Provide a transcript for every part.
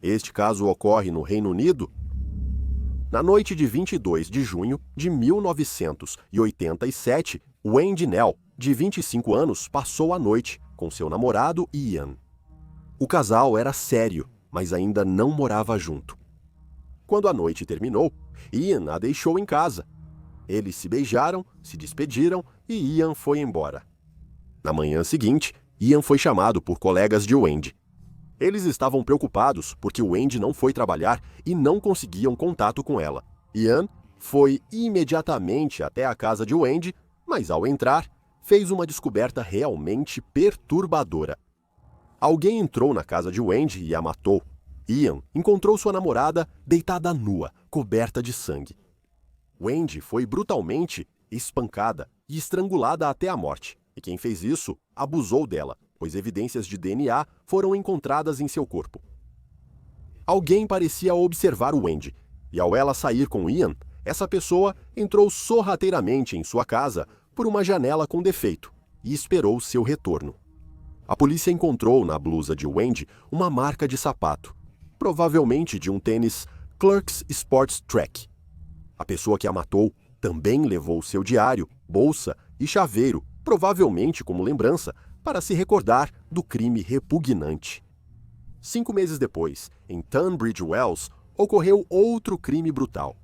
Este caso ocorre no Reino Unido. Na noite de 22 de junho de 1987, Wendy Nell, de 25 anos, passou a noite com seu namorado Ian. O casal era sério, mas ainda não morava junto. Quando a noite terminou, Ian a deixou em casa. Eles se beijaram, se despediram e Ian foi embora. Na manhã seguinte, Ian foi chamado por colegas de Wendy. Eles estavam preocupados porque Wendy não foi trabalhar e não conseguiam contato com ela. Ian foi imediatamente até a casa de Wendy, mas ao entrar, fez uma descoberta realmente perturbadora. Alguém entrou na casa de Wendy e a matou. Ian encontrou sua namorada deitada nua, coberta de sangue. Wendy foi brutalmente espancada e estrangulada até a morte, e quem fez isso abusou dela, pois evidências de DNA foram encontradas em seu corpo. Alguém parecia observar Wendy, e ao ela sair com Ian, essa pessoa entrou sorrateiramente em sua casa por uma janela com defeito e esperou seu retorno. A polícia encontrou na blusa de Wendy uma marca de sapato, provavelmente de um tênis Clarks Sports Track. A pessoa que a matou também levou seu diário, bolsa e chaveiro, provavelmente como lembrança, para se recordar do crime repugnante. 5 meses depois, em Tunbridge Wells, ocorreu outro crime brutal.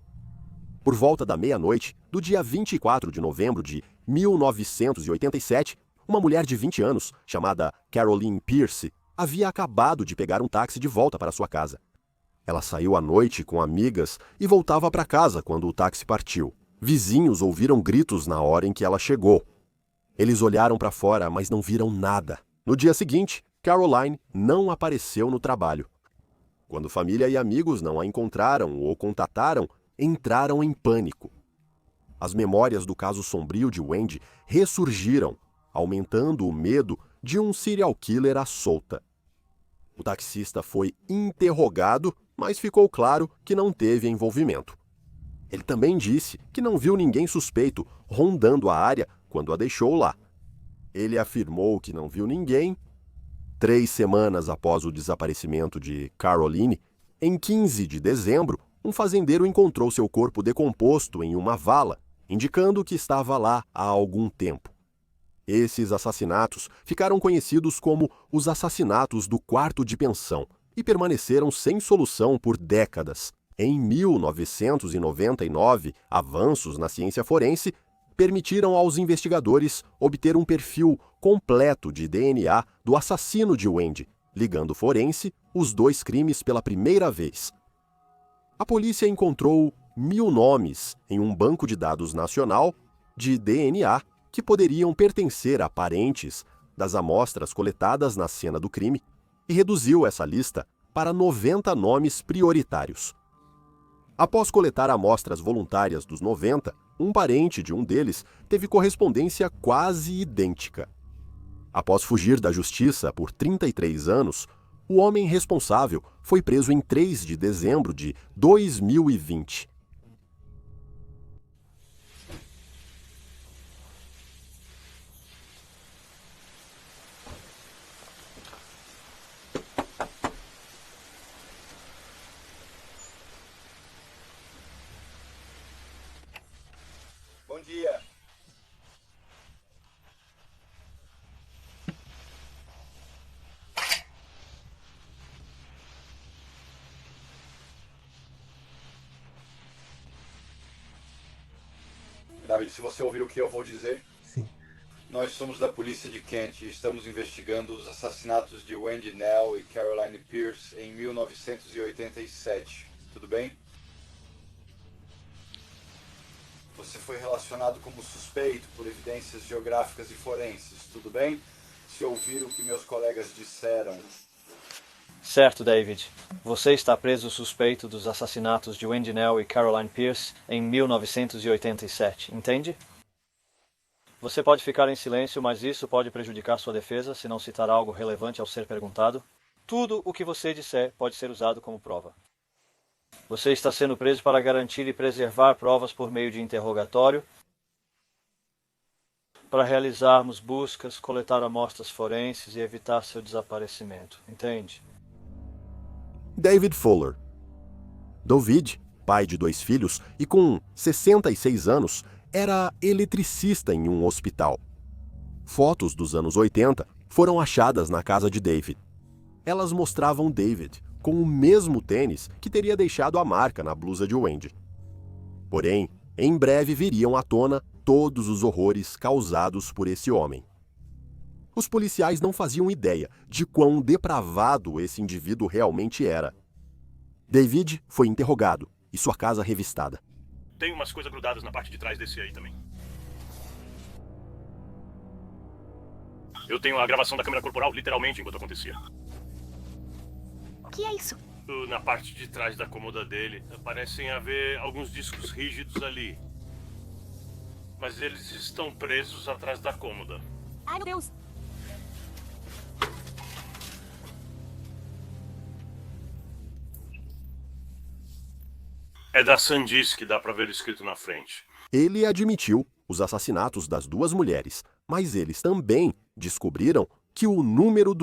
Por volta da meia-noite do dia 24 de novembro de 1987, uma mulher de 20 anos, chamada Caroline Pierce, havia acabado de pegar um táxi de volta para sua casa. Ela saiu à noite com amigas e voltava para casa quando o táxi partiu. Vizinhos ouviram gritos na hora em que ela chegou. Eles olharam para fora, mas não viram nada. No dia seguinte, Caroline não apareceu no trabalho. Quando família e amigos não a encontraram ou contataram, entraram em pânico. As memórias do caso sombrio de Wendy ressurgiram, aumentando o medo de um serial killer à solta. O taxista foi interrogado, mas ficou claro que não teve envolvimento. Ele também disse que não viu ninguém suspeito rondando a área quando a deixou lá. Ele afirmou que não viu ninguém. 3 semanas após o desaparecimento de Caroline, em 15 de dezembro, um fazendeiro encontrou seu corpo decomposto em uma vala, indicando que estava lá há algum tempo. Esses assassinatos ficaram conhecidos como os assassinatos do quarto de pensão e permaneceram sem solução por décadas. Em 1999, avanços na ciência forense permitiram aos investigadores obter um perfil completo de DNA do assassino de Wendy, ligando forense os 2 crimes pela primeira vez. A polícia encontrou 1000 nomes em um banco de dados nacional de DNA que poderiam pertencer a parentes das amostras coletadas na cena do crime e reduziu essa lista para 90 nomes prioritários. Após coletar amostras voluntárias dos 90, um parente de um deles teve correspondência quase idêntica. Após fugir da justiça por 33 anos, o homem responsável foi preso em 3 de dezembro de 2020. Bom dia. David, se você ouvir o que eu vou dizer... Sim. Nós somos da polícia de Kent e estamos investigando os assassinatos de Wendy Nell e Caroline Pierce em 1987. Tudo bem? Você foi relacionado como suspeito por evidências geográficas e forenses. Tudo bem? Se ouvir o que meus colegas disseram... Certo, David. Você está preso suspeito dos assassinatos de Wendy Nell e Caroline Pierce em 1987, entende? Você pode ficar em silêncio, mas isso pode prejudicar sua defesa se não citar algo relevante ao ser perguntado. Tudo o que você disser pode ser usado como prova. Você está sendo preso para garantir e preservar provas por meio de interrogatório, para realizarmos buscas, coletar amostras forenses e evitar seu desaparecimento, entende? David Fuller. David, pai de 2 filhos e com 66 anos, era eletricista em um hospital. Fotos dos anos 80 foram achadas na casa de David. Elas mostravam David com o mesmo tênis que teria deixado a marca na blusa de Wendy. Porém, em breve viriam à tona todos os horrores causados por esse homem. Os policiais não faziam ideia de quão depravado esse indivíduo realmente era. David foi interrogado e sua casa revistada. Tem umas coisas grudadas na parte de trás desse aí também. Eu tenho a gravação da câmera corporal literalmente enquanto acontecia. O que é isso? Na parte de trás da cômoda dele, parecem haver alguns discos rígidos ali. Mas eles estão presos atrás da cômoda. Ai, meu Deus! É da Sandisk que dá pra ver escrito na frente. Ele admitiu os assassinatos das 2 mulheres, mas eles também descobriram que o número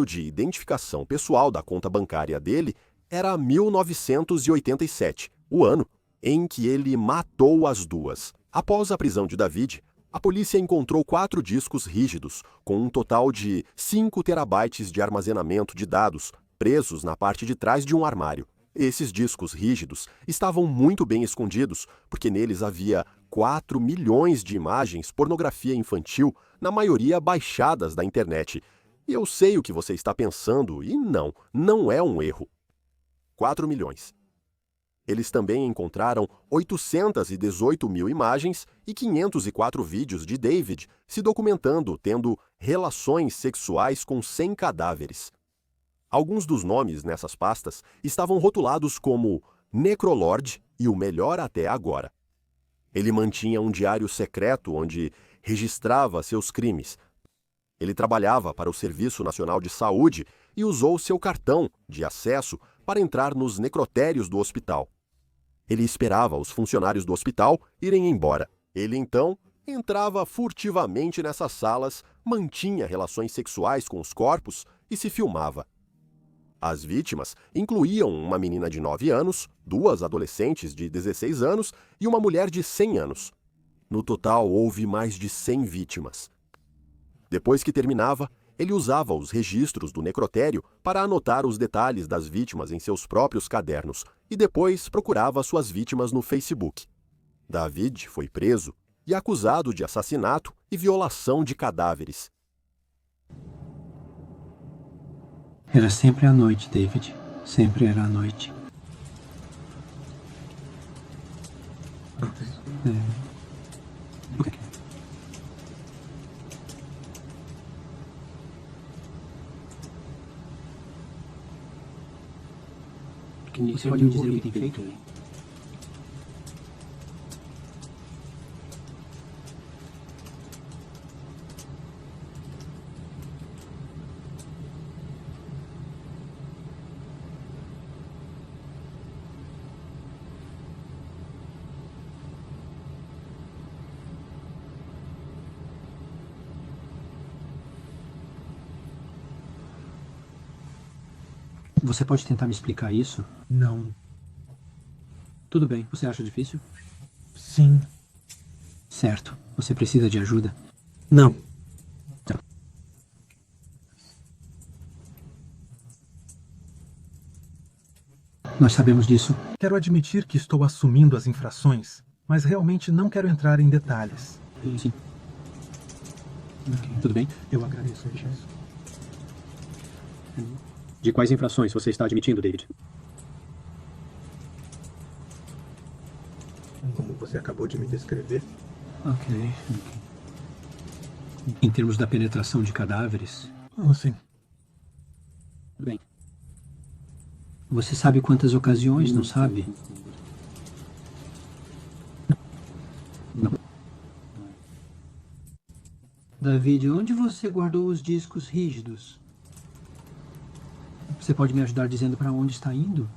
de identificação pessoal da conta bancária dele era 1987, o ano em que ele matou as 2. Após a prisão de David, a polícia encontrou 4 discos rígidos, com um total de 5 terabytes de armazenamento de dados, presos na parte de trás de um armário. Esses discos rígidos estavam muito bem escondidos, porque neles havia 4 milhões de imagens pornografia infantil, na maioria baixadas da internet. E eu sei o que você está pensando, e não é um erro. 4 milhões. Eles também encontraram 818 mil imagens e 504 vídeos de David se documentando tendo relações sexuais com 100 cadáveres. Alguns dos nomes nessas pastas estavam rotulados como Necrolord e o melhor até agora. Ele mantinha um diário secreto onde registrava seus crimes. Ele trabalhava para o Serviço Nacional de Saúde e usou seu cartão de acesso para entrar nos necrotérios do hospital. Ele esperava os funcionários do hospital irem embora. Ele, então, entrava furtivamente nessas salas, mantinha relações sexuais com os corpos e se filmava. As vítimas incluíam uma menina de 9 anos, 2 adolescentes de 16 anos e uma mulher de 100 anos. No total, houve mais de 100 vítimas. Depois que terminava, ele usava os registros do necrotério para anotar os detalhes das vítimas em seus próprios cadernos e depois procurava suas vítimas no Facebook. David foi preso e acusado de assassinato e violação de cadáveres. Era sempre à noite, David. Sempre era à noite. Ok. Você pode me dizer o que tem feito? Você pode tentar me explicar isso? Não. Tudo bem. Você acha difícil? Sim. Certo. Você precisa de ajuda? Não. Tá. Nós sabemos disso. Quero admitir que estou assumindo as infrações, mas realmente não quero entrar em detalhes. Sim. Ok. Tudo bem? Eu agradeço, Richard. De quais infrações você está admitindo, David? Como você acabou de me descrever. Ok. Em termos da penetração de cadáveres? Sim. Bem. Você sabe quantas ocasiões, não sabe? Não. David, onde você guardou os discos rígidos? Você pode me ajudar dizendo para onde está indo?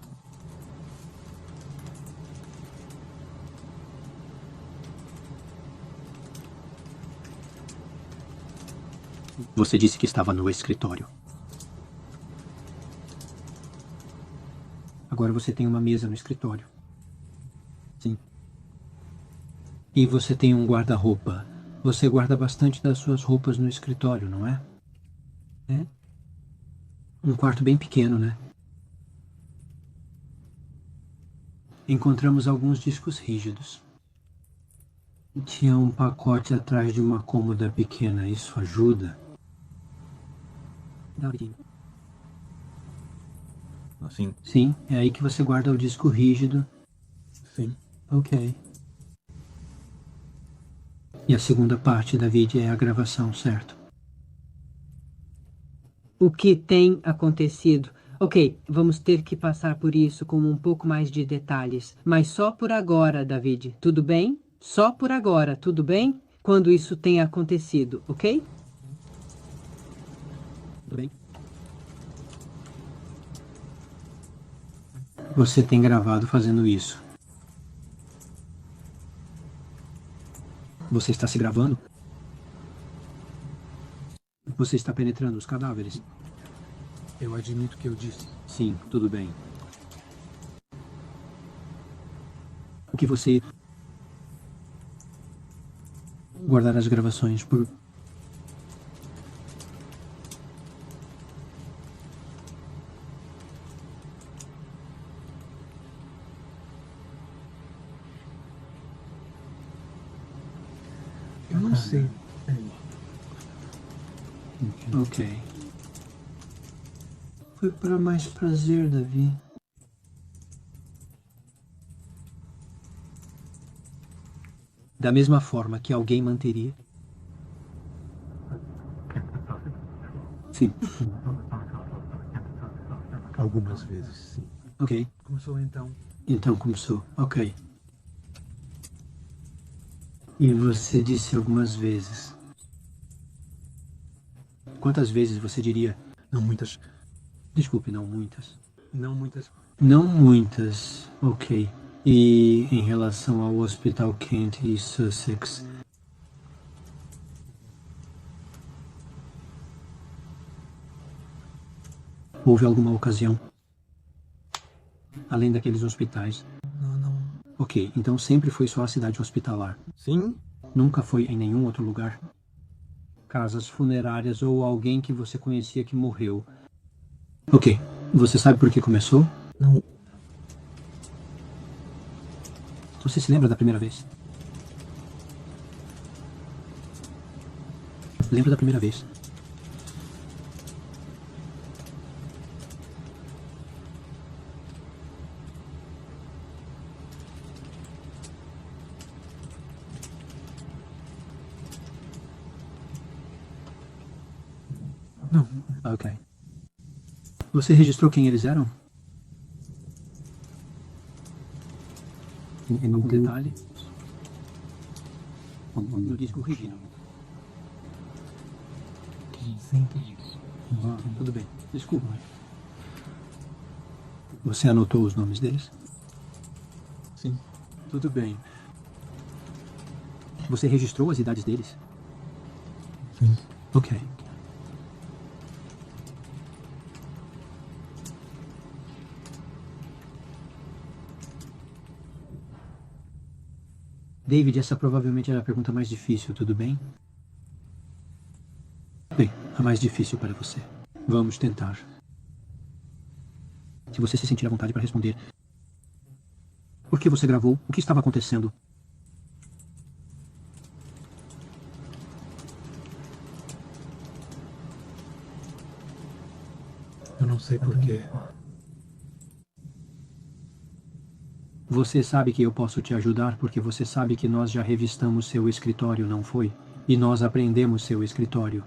Você disse que estava no escritório. Agora você tem uma mesa no escritório. Sim. E você tem um guarda-roupa. Você guarda bastante das suas roupas no escritório, não é? É? Um quarto bem pequeno, né? Encontramos alguns discos rígidos. Tinha um pacote atrás de uma cômoda pequena. Isso ajuda? Assim? Sim, é aí que você guarda o disco rígido. Sim. Ok. E a segunda parte da vídeo é a gravação, certo? O que tem acontecido? Ok, vamos ter que passar por isso com um pouco mais de detalhes. Mas só por agora, David. Tudo bem? Só por agora, tudo bem? Quando isso tem acontecido, ok? Tudo bem? Você tem gravado fazendo isso. Você está se gravando? Você está penetrando os cadáveres? Eu admito que eu disse. Sim, tudo bem. O que você... Guardar as gravações por... Eu não sei. Ok. Foi para mais prazer, Davi. Da mesma forma que alguém manteria. Sim. Algumas vezes, sim. Ok. Começou então. Então começou. Ok. E você disse algumas vezes. Quantas vezes você diria? Não muitas. Desculpe, não muitas. Não muitas. Não muitas. Ok. E em relação ao Hospital Kent e Sussex? Houve alguma ocasião? Além daqueles hospitais? Não. Ok, então sempre foi só a cidade hospitalar. Sim? Nunca foi em nenhum outro lugar? Casas funerárias ou alguém que você conhecia que morreu? Ok, você sabe por que começou? Não. Você se lembra da primeira vez? Lembra da primeira vez? Não. Ok. Você registrou quem eles eram? Em algum detalhe? No disco rígido. Sim. Tudo bem. Desculpa. Você anotou os nomes deles? Sim. Tudo bem. Você registrou as idades deles? Sim. Ok. David, essa provavelmente era a pergunta mais difícil, tudo bem? Bem, a mais difícil para você. Vamos tentar. Se você se sentir à vontade para responder. Por que você gravou? O que estava acontecendo? Eu não sei porquê. Você sabe que eu posso te ajudar porque você sabe que nós já revistamos seu escritório, não foi? E nós apreendemos seu escritório.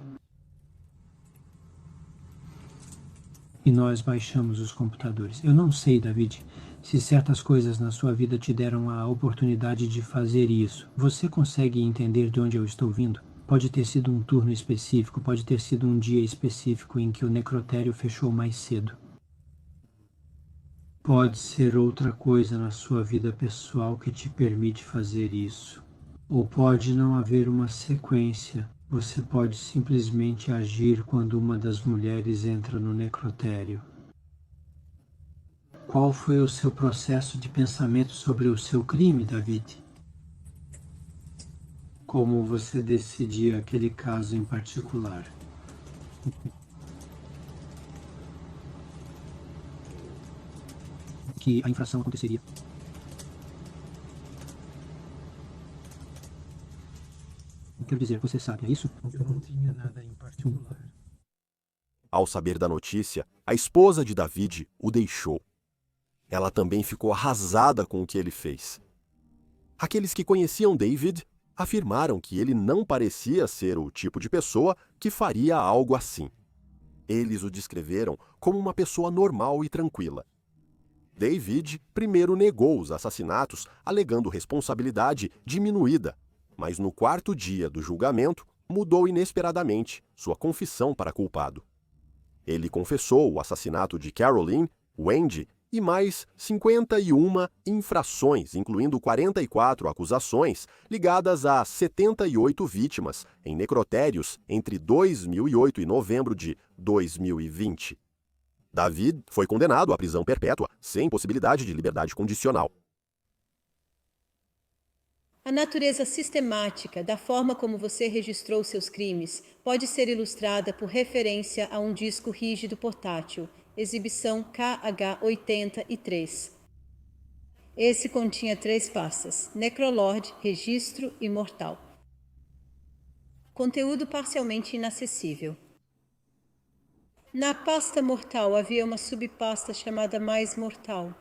E nós baixamos os computadores. Eu não sei, David, se certas coisas na sua vida te deram a oportunidade de fazer isso. Você consegue entender de onde eu estou vindo? Pode ter sido um turno específico, pode ter sido um dia específico em que o necrotério fechou mais cedo. Pode ser outra coisa na sua vida pessoal que te permite fazer isso. Ou pode não haver uma sequência. Você pode simplesmente agir quando uma das mulheres entra no necrotério. Qual foi o seu processo de pensamento sobre o seu crime, David? Como você decidia aquele caso em particular? Que a infração aconteceria. Quero dizer, você sabe, é isso? Eu não tinha nada em particular. Ao saber da notícia, a esposa de David o deixou. Ela também ficou arrasada com o que ele fez. Aqueles que conheciam David afirmaram que ele não parecia ser o tipo de pessoa que faria algo assim. Eles o descreveram como uma pessoa normal e tranquila. David primeiro negou os assassinatos, alegando responsabilidade diminuída, mas no quarto dia do julgamento mudou inesperadamente sua confissão para culpado. Ele confessou o assassinato de Caroline, Wendy e mais 51 infrações, incluindo 44 acusações ligadas a 78 vítimas em necrotérios entre 2008 e novembro de 2020. David foi condenado à prisão perpétua, sem possibilidade de liberdade condicional. A natureza sistemática da forma como você registrou seus crimes pode ser ilustrada por referência a um disco rígido portátil, exibição KH83. Esse continha 3 pastas: Necrolord, Registro e Mortal. Conteúdo parcialmente inacessível. Na pasta Mortal havia uma subpasta chamada Mais Mortal.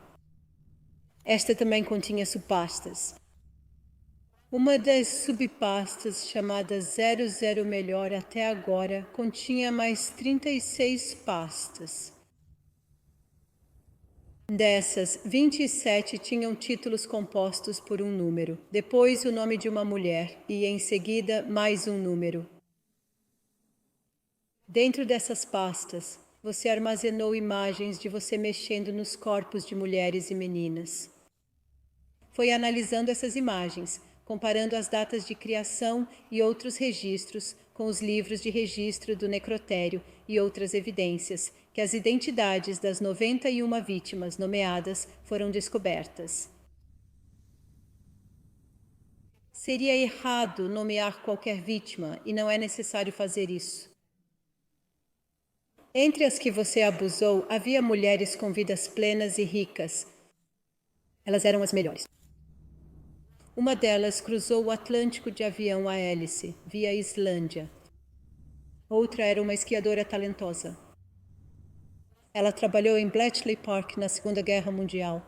Esta também continha subpastas. Uma das subpastas, chamada 00 Melhor até agora, continha mais 36 pastas. Dessas, 27 tinham títulos compostos por um número, depois o nome de uma mulher e, em seguida, mais um número. Dentro dessas pastas, você armazenou imagens de você mexendo nos corpos de mulheres e meninas. Foi analisando essas imagens, comparando as datas de criação e outros registros com os livros de registro do necrotério e outras evidências, que as identidades das 91 vítimas nomeadas foram descobertas. Seria errado nomear qualquer vítima e não é necessário fazer isso. Entre as que você abusou, havia mulheres com vidas plenas e ricas. Elas eram as melhores. Uma delas cruzou o Atlântico de avião a hélice, via Islândia. Outra era uma esquiadora talentosa. Ela trabalhou em Bletchley Park na Segunda Guerra Mundial.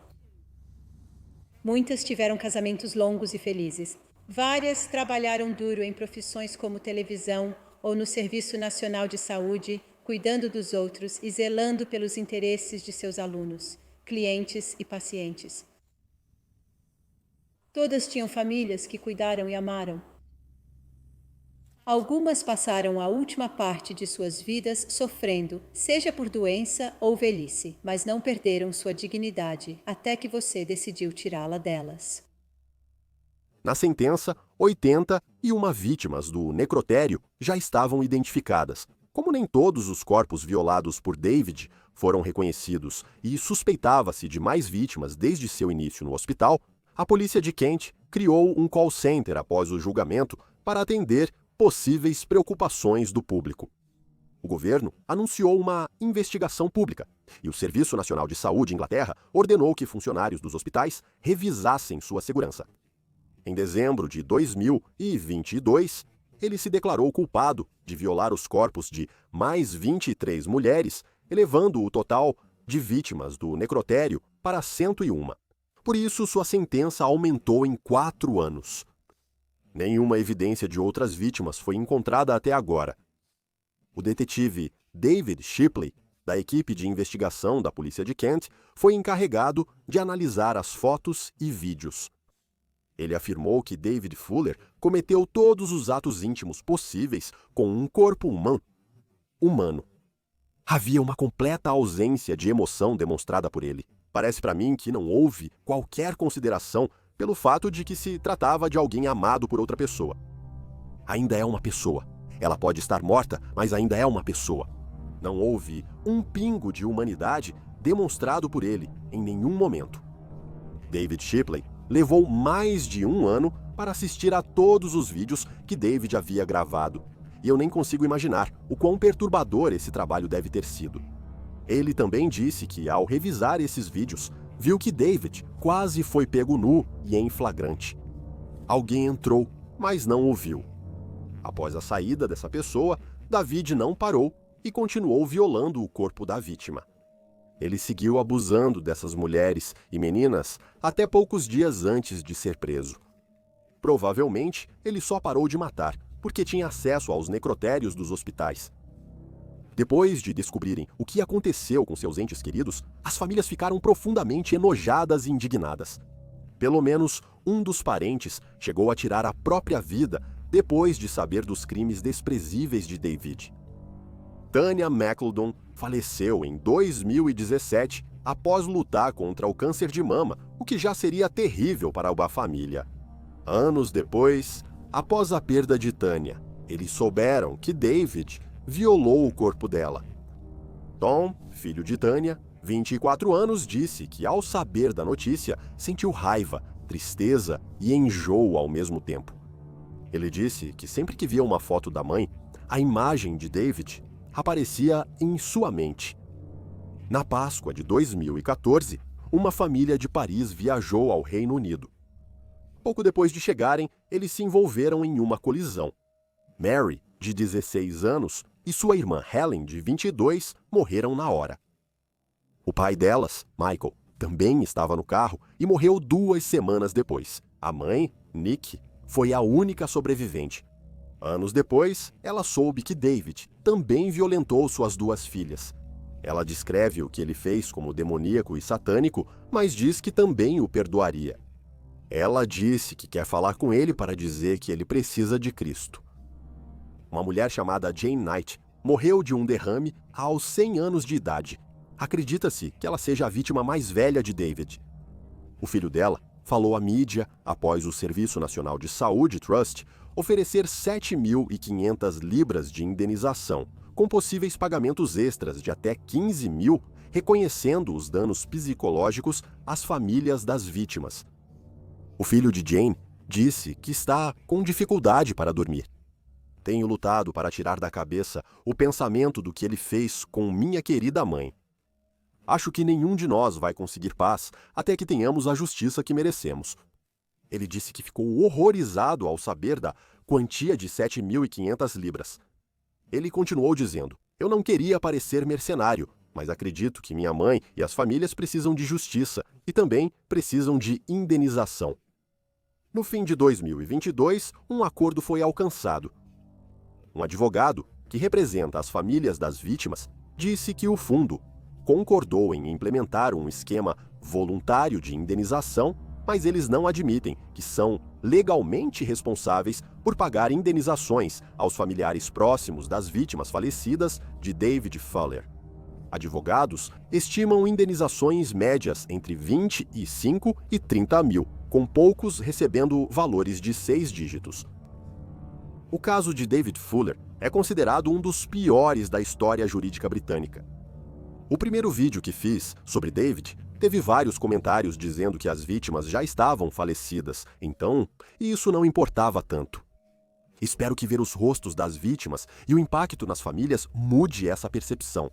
Muitas tiveram casamentos longos e felizes. Várias trabalharam duro em profissões como televisão ou no Serviço Nacional de Saúde, cuidando dos outros e zelando pelos interesses de seus alunos, clientes e pacientes. Todas tinham famílias que cuidaram e amaram. Algumas passaram a última parte de suas vidas sofrendo, seja por doença ou velhice, mas não perderam sua dignidade até que você decidiu tirá-la delas. Na sentença, 81 vítimas do necrotério já estavam identificadas. Como nem todos os corpos violados por David foram reconhecidos e suspeitava-se de mais vítimas desde seu início no hospital, a polícia de Kent criou um call center após o julgamento para atender possíveis preocupações do público. O governo anunciou uma investigação pública e o Serviço Nacional de Saúde, Inglaterra, ordenou que funcionários dos hospitais revisassem sua segurança. Em dezembro de 2022, ele se declarou culpado de violar os corpos de mais 23 mulheres, elevando o total de vítimas do necrotério para 101. Por isso, sua sentença aumentou em 4 anos. Nenhuma evidência de outras vítimas foi encontrada até agora. O detetive David Shipley, da equipe de investigação da polícia de Kent, foi encarregado de analisar as fotos e vídeos. Ele afirmou que David Fuller cometeu todos os atos íntimos possíveis com um corpo humano. Havia uma completa ausência de emoção demonstrada por ele. Parece para mim que não houve qualquer consideração pelo fato de que se tratava de alguém amado por outra pessoa. Ainda é uma pessoa. Ela pode estar morta, mas ainda é uma pessoa. Não houve um pingo de humanidade demonstrado por ele em nenhum momento. David Shipley levou mais de 1 ano para assistir a todos os vídeos que David havia gravado, e eu nem consigo imaginar o quão perturbador esse trabalho deve ter sido. Ele também disse que, ao revisar esses vídeos, viu que David quase foi pego nu e em flagrante. Alguém entrou, mas não o viu. Após a saída dessa pessoa, David não parou e continuou violando o corpo da vítima. Ele seguiu abusando dessas mulheres e meninas até poucos dias antes de ser preso. Provavelmente, ele só parou de matar porque tinha acesso aos necrotérios dos hospitais. Depois de descobrirem o que aconteceu com seus entes queridos, as famílias ficaram profundamente enojadas e indignadas. Pelo menos um dos parentes chegou a tirar a própria vida depois de saber dos crimes desprezíveis de David. Tanya McLeodon faleceu em 2017 após lutar contra o câncer de mama, o que já seria terrível para a família. Anos depois, após a perda de Tanya, eles souberam que David violou o corpo dela. Tom, filho de Tanya, 24 anos, disse que ao saber da notícia, sentiu raiva, tristeza e enjoo ao mesmo tempo. Ele disse que sempre que via uma foto da mãe, a imagem de David aparecia em sua mente. Na Páscoa de 2014, uma família de Paris viajou ao Reino Unido. Pouco depois de chegarem, eles se envolveram em uma colisão. Mary, de 16 anos, e sua irmã Helen, de 22, morreram na hora. O pai delas, Michael, também estava no carro e morreu 2 semanas depois. A mãe, Nick, foi a única sobrevivente. Anos depois, ela soube que David também violentou suas 2 filhas. Ela descreve o que ele fez como demoníaco e satânico, mas diz que também o perdoaria. Ela disse que quer falar com ele para dizer que ele precisa de Cristo. Uma mulher chamada Jane Knight morreu de um derrame aos 100 anos de idade. Acredita-se que ela seja a vítima mais velha de David. O filho dela falou à mídia após o Serviço Nacional de Saúde, Trust, oferecer 7.500 libras de indenização, com possíveis pagamentos extras de até 15 mil, reconhecendo os danos psicológicos às famílias das vítimas. O filho de Jane disse que está com dificuldade para dormir. Tenho lutado para tirar da cabeça o pensamento do que ele fez com minha querida mãe. Acho que nenhum de nós vai conseguir paz até que tenhamos a justiça que merecemos. Ele disse que ficou horrorizado ao saber da quantia de 7.500 libras. Ele continuou dizendo: "Eu não queria parecer mercenário, mas acredito que minha mãe e as famílias precisam de justiça e também precisam de indenização." No fim de 2022, um acordo foi alcançado. Um advogado, que representa as famílias das vítimas, disse que o fundo concordou em implementar um esquema voluntário de indenização, mas eles não admitem que são legalmente responsáveis por pagar indenizações aos familiares próximos das vítimas falecidas de David Fuller. Advogados estimam indenizações médias entre 25 e 30 mil, com poucos recebendo valores de 6 dígitos. O caso de David Fuller é considerado um dos piores da história jurídica britânica. O primeiro vídeo que fiz sobre David teve vários comentários dizendo que as vítimas já estavam falecidas, então isso não importava tanto. Espero que ver os rostos das vítimas e o impacto nas famílias mude essa percepção.